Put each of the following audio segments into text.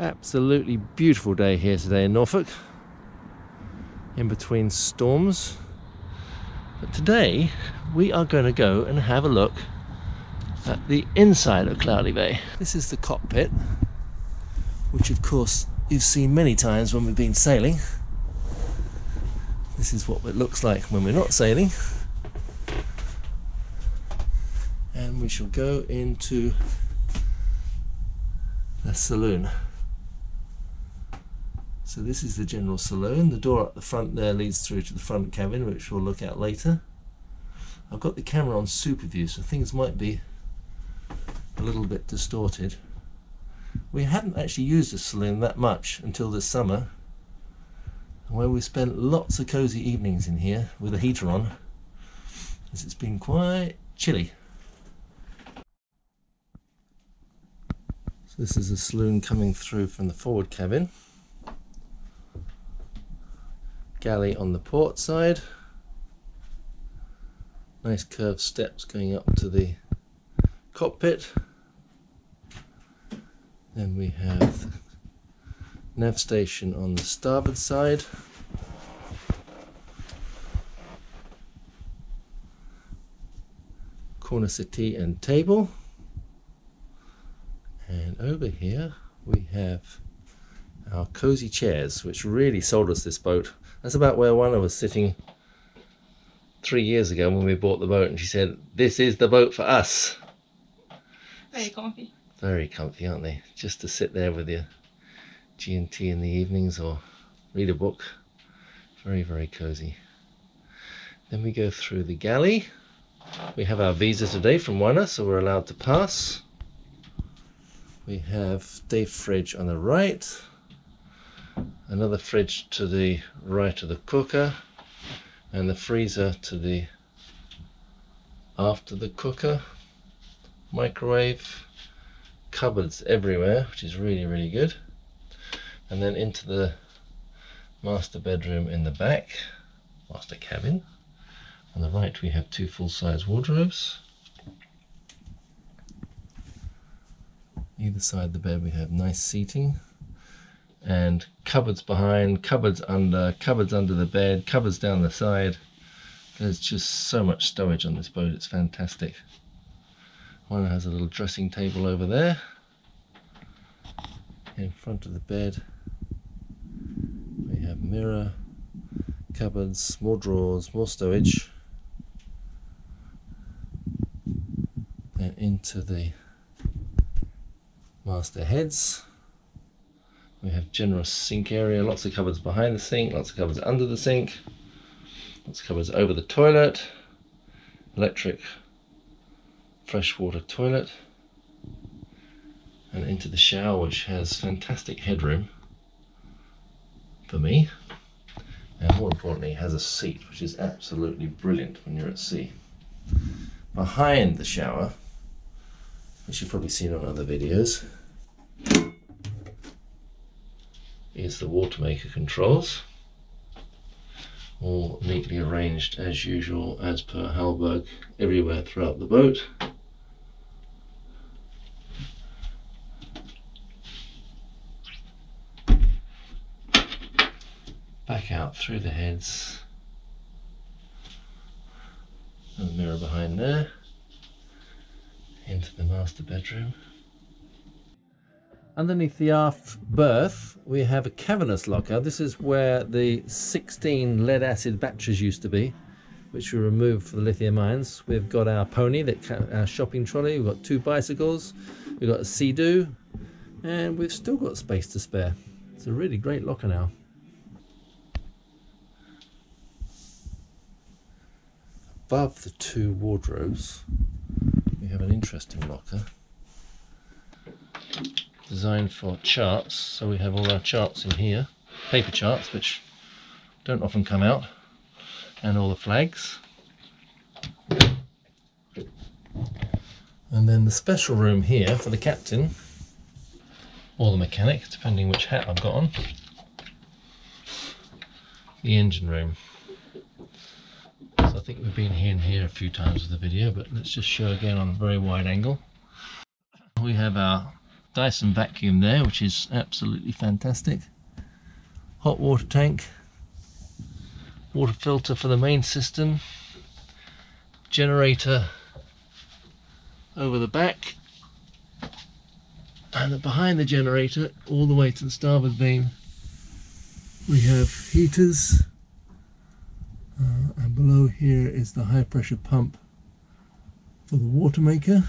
Absolutely beautiful day here today in Norfolk, in between storms. But today we are going to go and have a look at the inside of Cloudy Bay. This is the cockpit, which of course you've seen many times when we've been sailing. This is what it looks like when we're not sailing. And we shall go into the saloon. So this is the general saloon. The door at the front there leads through to the front cabin, which we'll look at later. I've got the camera on super view, so things might be a little bit distorted. We hadn't actually used the saloon that much until this summer, where we spent lots of cozy evenings in here with a heater on, as it's been quite chilly. So this is a saloon coming through from the forward cabin. Galley on the port side. Nice curved steps going up to the cockpit. Then we have Nav Station on the starboard side. Corner settee and table. And over here we have our cozy chairs, which really sold us this boat. That's about where one was sitting 3 years ago when we bought the boat, and she said, "This is the boat for us." Very comfy. Very comfy, aren't they? Just to sit there with your G&T in the evenings or read a book. Very, very cozy. Then we go through the galley. We have our visa today from Wana, so we're allowed to pass. We have day fridge on the right. Another fridge to the right of the cooker, and the freezer to the after the cooker. Microwave, cupboards everywhere, which is really, really good. And then into the master bedroom in the back, master cabin. On the right we have two full-size wardrobes. Either side of the bed we have nice seating, and cupboards behind, cupboards under the bed, cupboards down the side. There's just so much stowage on this boat, it's fantastic. One has a little dressing table over there. In front of the bed we have mirror, cupboards, more drawers, more stowage. Then into the master heads. We have generous sink area, lots of cupboards behind the sink, lots of cupboards under the sink, lots of cupboards over the toilet, electric freshwater toilet, and into the shower, which has fantastic headroom for me, and more importantly has a seat, which is absolutely brilliant when you're at sea. Behind the shower, which you've probably seen on other videos, is the water maker controls, all neatly arranged as usual, as per Hallberg, everywhere throughout the boat. Back out through the heads, and the mirror behind there, into the master bedroom. Underneath the aft berth we have a cavernous locker. This is where the 16 lead acid batteries used to be, which we removed for the lithium ions. We've got our pony, our shopping trolley, we've got two bicycles, we've got a sea-doo, and we've still got space to spare. It's a really great locker now. Above the two wardrobes we have an interesting locker designed for charts, so we have all our charts in here, paper charts which don't often come out, and all the flags. And then the special room here for the captain, or the mechanic, depending which hat I've got on, the engine room. So I think we've been in here a few times with the video, but let's just show again on a very wide angle. We have our Dyson vacuum there, which is absolutely fantastic. Hot water tank, water filter for the main system, generator over the back, and behind the generator, all the way to the starboard beam, we have heaters, and below here is the high pressure pump for the water maker.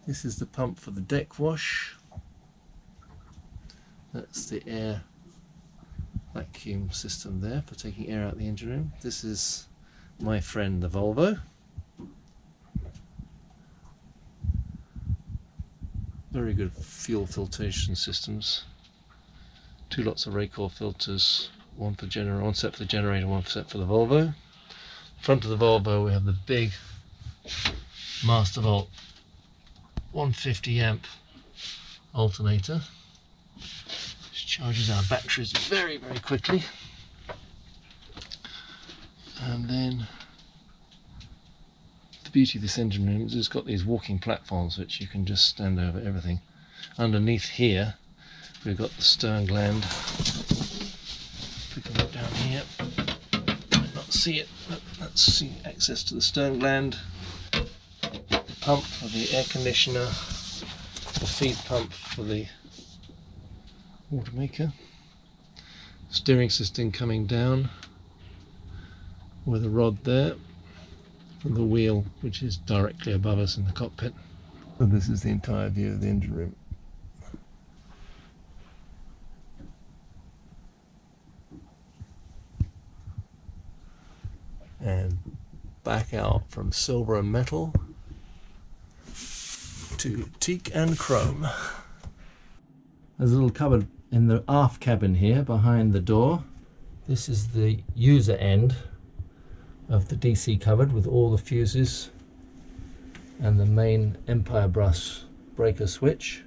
This is the pump for the deck wash. That's the air vacuum system there for taking air out of the engine room. This is my friend the Volvo. Very good fuel filtration systems. 2 lots of Raycor filters, one set for the generator, one set for the Volvo. Front of the Volvo we have the big Mastervolt 150 amp alternator, which charges our batteries very quickly. And then the beauty of this engine room is it's got these walking platforms which you can just stand over everything. Underneath here we've got the stern gland. If we can look down here, might not see it, but let's see access to the stern gland. Pump for the air conditioner, the feed pump for the water maker, steering system coming down with a rod there from the wheel, which is directly above us in the cockpit. So this is the entire view of the engine room. And back out from silver and metal to teak and chrome. There's a little cupboard in the aft cabin here behind the door. This is the user end of the DC cupboard with all the fuses and the main Empire Brass breaker switch.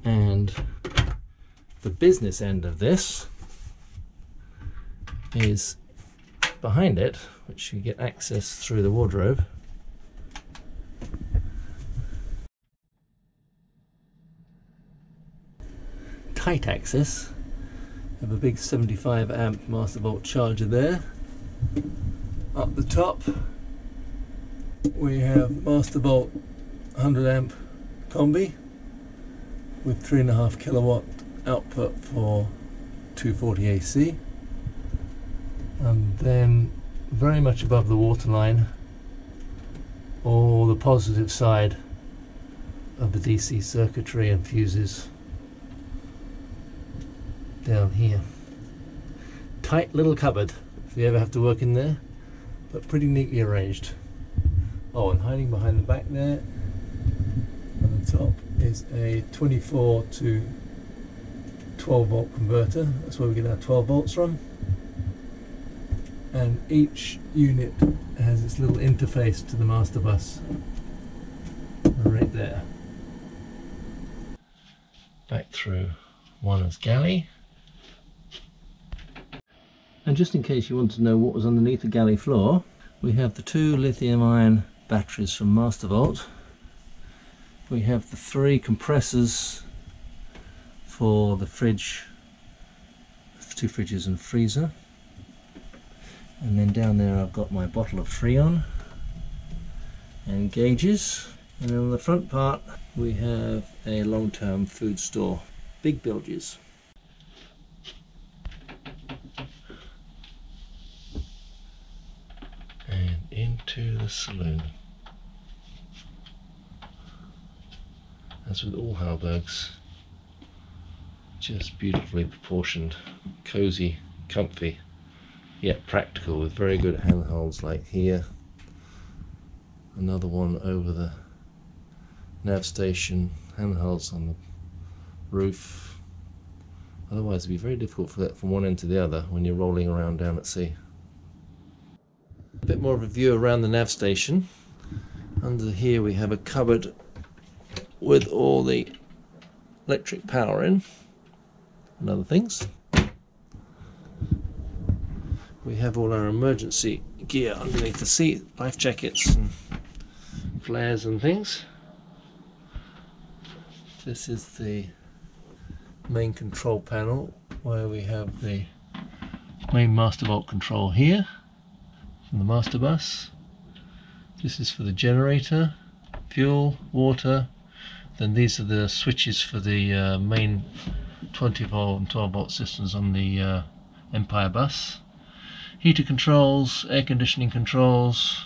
And the business end of this is behind it, which you get access through the wardrobe. Tight access. Have a big 75 amp Mastervolt charger there. Up the top we have Mastervolt 100 amp combi with 3.5 kilowatt output for 240 AC. And then very much above the waterline, all the positive side of the DC circuitry and fuses down here. Tight little cupboard if you ever have to work in there, but pretty neatly arranged. Oh, and hiding behind the back there on the top is a 24 to 12 volt converter. That's where we get our 12 volts from. And each unit has its little interface to the master bus right there. Back through one of Galley. And just in case you want to know what was underneath the Galley floor, we have the 2 lithium-ion batteries from Mastervolt. We have the 3 compressors for the fridge, 2 fridges and freezer. And then down there I've got my bottle of Freon and gauges. And then on the front part we have a long-term food store, big bilges. And into the saloon. As with all Hallbergs, just beautifully proportioned, cozy, comfy, yet practical, with very good handholds like here. Another one over the Nav Station, handholds on the roof. Otherwise it'd be very difficult to get from one end to the other when you're rolling around down at sea. A bit more of a view around the Nav Station. Under here we have a cupboard with all the electric power in and other things. We have all our emergency gear underneath the seat, life jackets and flares and things. This is the main control panel where we have the main master vault control here from the master bus. This is for the generator, fuel, water. Then these are the switches for the main 20 volt and 12 volt systems on the Empire bus. Heater controls, air conditioning controls,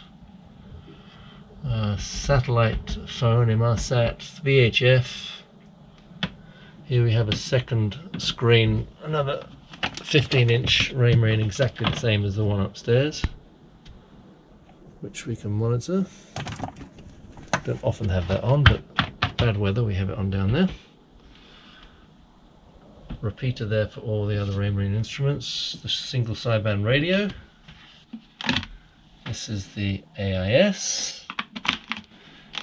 satellite phone, Inmarsat, VHF. Here we have a second screen, another 15-inch rain exactly the same as the one upstairs, which we can monitor. Don't often have that on, but bad weather we have it on down there. Repeater there for all the other rain instruments. The single sideband radio. This is the AIS.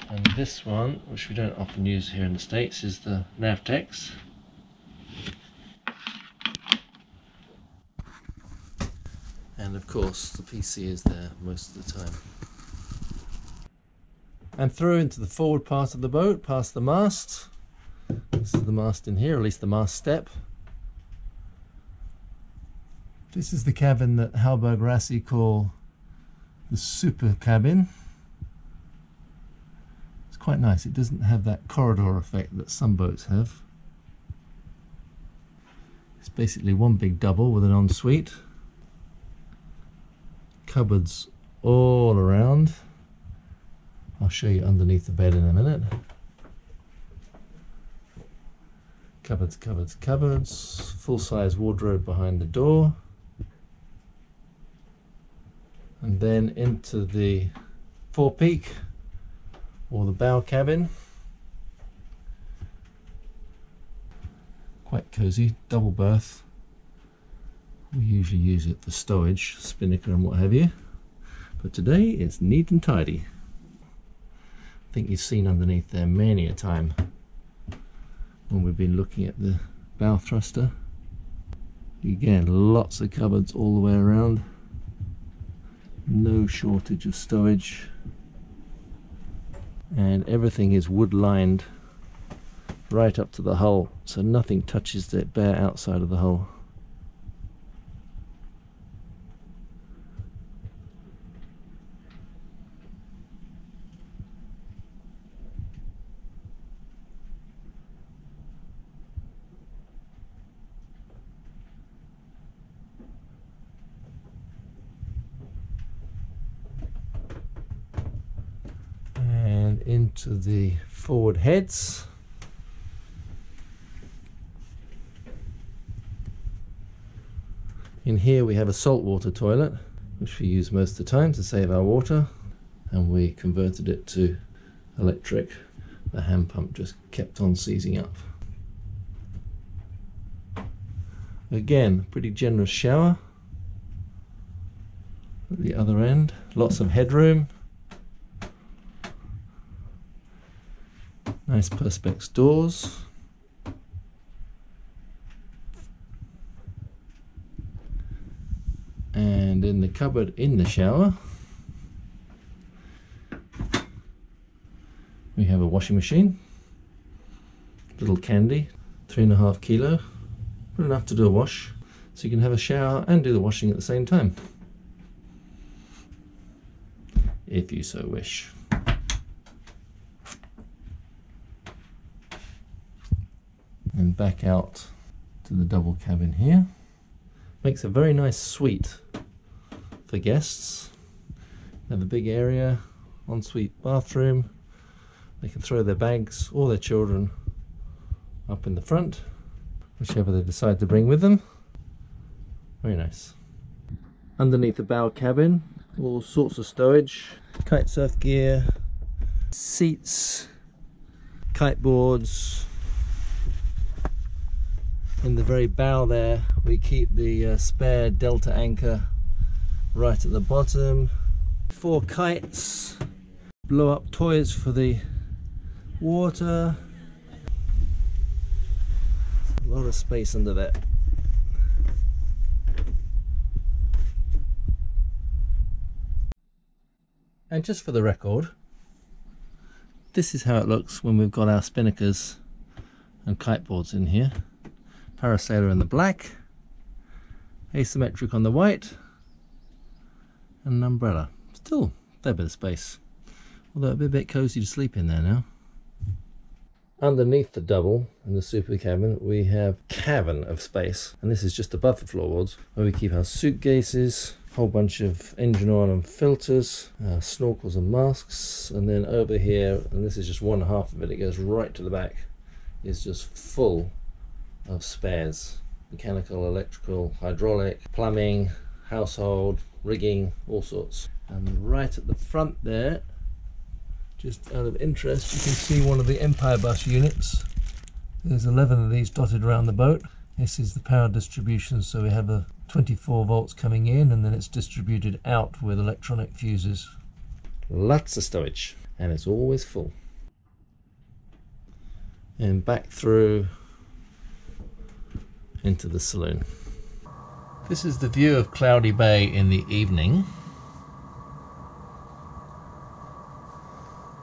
And this one, which we don't often use here in the States, is the Navtex. And of course the PC is there most of the time. And through into the forward part of the boat, past the mast. This is the mast in here, or at least the mast step. This is the cabin that Hallberg-Rassy call the super cabin. It's quite nice. It doesn't have that corridor effect that some boats have. It's basically one big double with an ensuite. Cupboards all around. I'll show you underneath the bed in a minute. Cupboards, cupboards, cupboards. Full-size wardrobe behind the door. And then into the forepeak, or the bow cabin. Quite cosy, double berth. We usually use it for stowage, spinnaker and what have you. But today it's neat and tidy. I think you've seen underneath there many a time when we've been looking at the bow thruster. Again, lots of cupboards all the way around. No shortage of stowage. And everything is wood lined right up to the hull, so nothing touches the bare outside of the hull. And into the forward heads. In here we have a saltwater toilet, which we use most of the time to save our water, and we converted it to electric. The hand pump just kept on seizing up. Again, pretty generous shower at the other end, lots of headroom. Nice perspex doors. And in the cupboard in the shower, we have a washing machine. Little candy, 3.5 kilo. Good enough to do a wash. So you can have a shower and do the washing at the same time, if you so wish. And back out to the double cabin here. Makes a very nice suite for guests. Have a big area, ensuite bathroom. They can throw their bags or their children up in the front, whichever they decide to bring with them. Very nice. Underneath the bow cabin, all sorts of stowage, kite surf gear, seats, kite boards. In the very bow there, we keep the spare delta anchor right at the bottom. 4 kites, blow up toys for the water. A lot of space under there. And just for the record, this is how it looks when we've got our spinnakers and kiteboards in here. Parasailer in the black, asymmetric on the white, and an umbrella. Still a fair bit of space, although it'd be a bit cosy to sleep in there now. Underneath the double in the super cabin we have cavern of space, and this is just above the floorboards where we keep our suitcases, a whole bunch of engine oil and filters, snorkels and masks, and then over here, and this is just one half of it, it goes right to the back, is just full of spares. Mechanical, electrical, hydraulic, plumbing, household, rigging, all sorts. And right at the front there, just out of interest, you can see one of the Empire bus units. There's 11 of these dotted around the boat. This is the power distribution, so we have a 24 volts coming in and then it's distributed out with electronic fuses. Lots of storage, and it's always full. And back through into the saloon. This is the view of Cloudy Bay in the evening.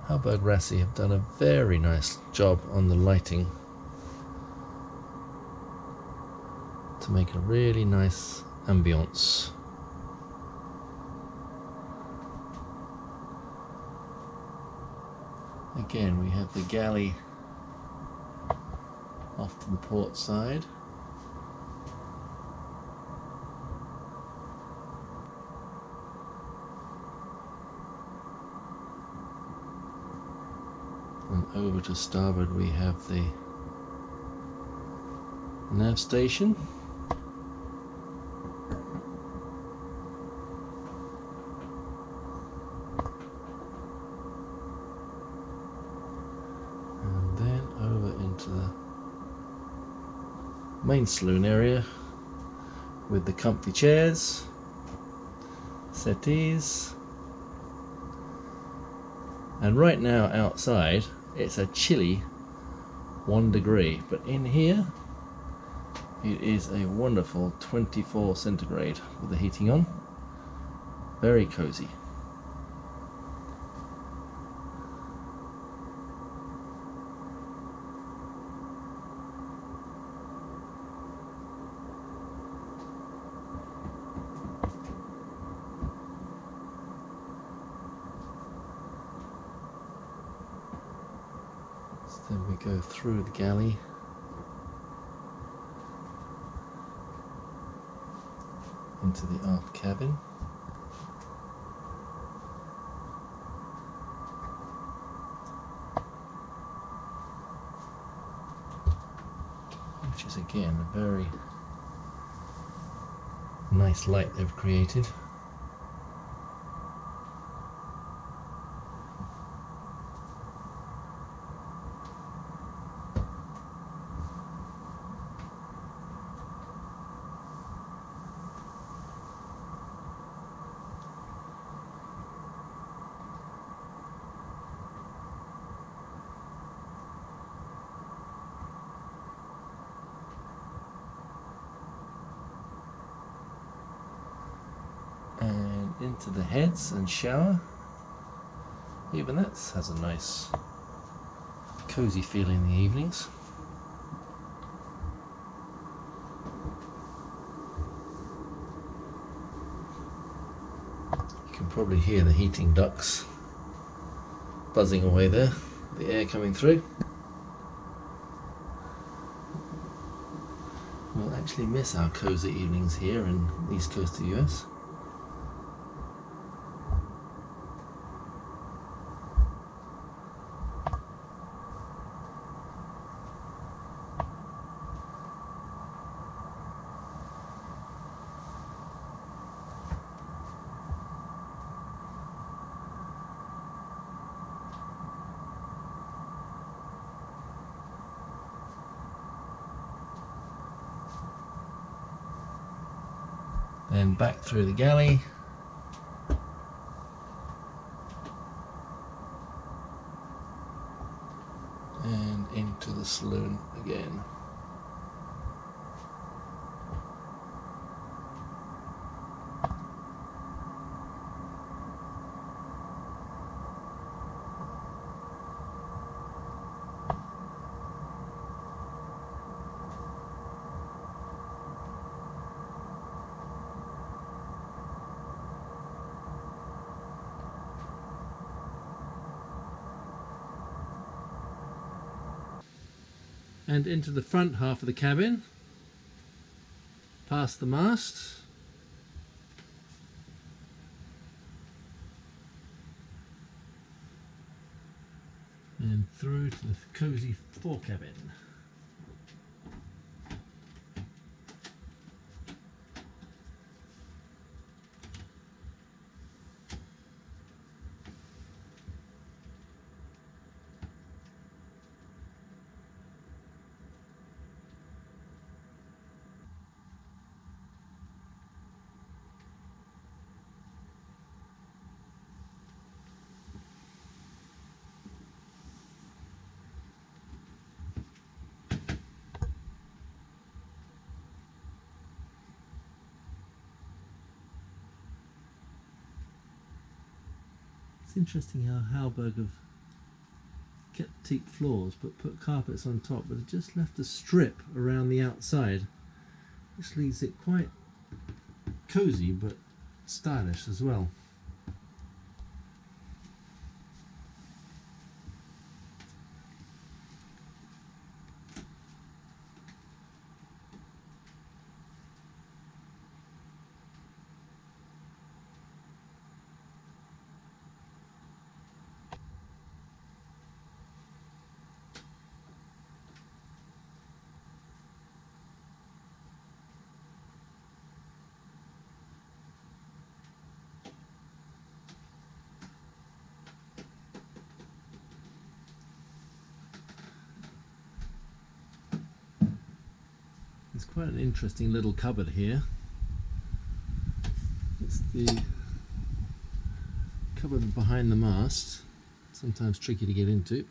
Hallberg-Rassy have done a very nice job on the lighting to make a really nice ambience. Again, we have the galley off to the port side. And over to starboard we have the Nav Station. And then over into the main saloon area with the comfy chairs, settees. And right now outside it's a chilly 1 degree, but in here it is a wonderful 24 centigrade with the heating on. Very cozy. Then we go through the galley into the aft cabin, which is again a very nice light they've created. And into the heads and shower. Even that has a nice cozy feeling in the evenings. You can probably hear the heating ducts buzzing away there, the air coming through. We'll actually miss our cozy evenings here in the east coast of the US. Then back through the galley, and into the saloon again. and into the front half of the cabin, past the mast, and through to the cosy fore cabin. It's interesting how Hallberg have kept teak floors but put carpets on top, but have just left a strip around the outside, which leaves it quite cosy but stylish as well. It's quite an interesting little cupboard here. It's the cupboard behind the mast, sometimes tricky to get into.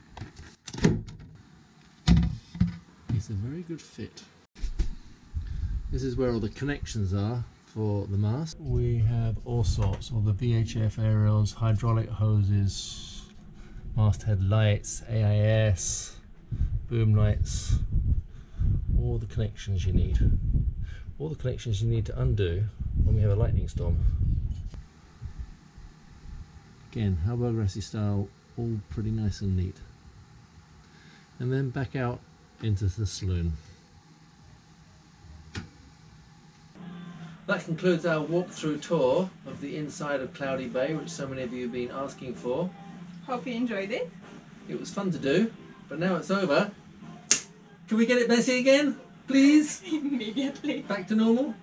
It's a very good fit. This is where all the connections are for the mast. We have all sorts, all the VHF aerials, hydraulic hoses, masthead lights, AIS, boom lights, all the connections you need. All the connections you need to undo when we have a lightning storm. Again, Hallberg-Rassy style, all pretty nice and neat. And then back out into the saloon. That concludes our walk-through tour of the inside of Cloudy Bay, which so many of you have been asking for. Hope you enjoyed it. It was fun to do, but now it's over. Can we get it messy again, please? Immediately. Back to normal?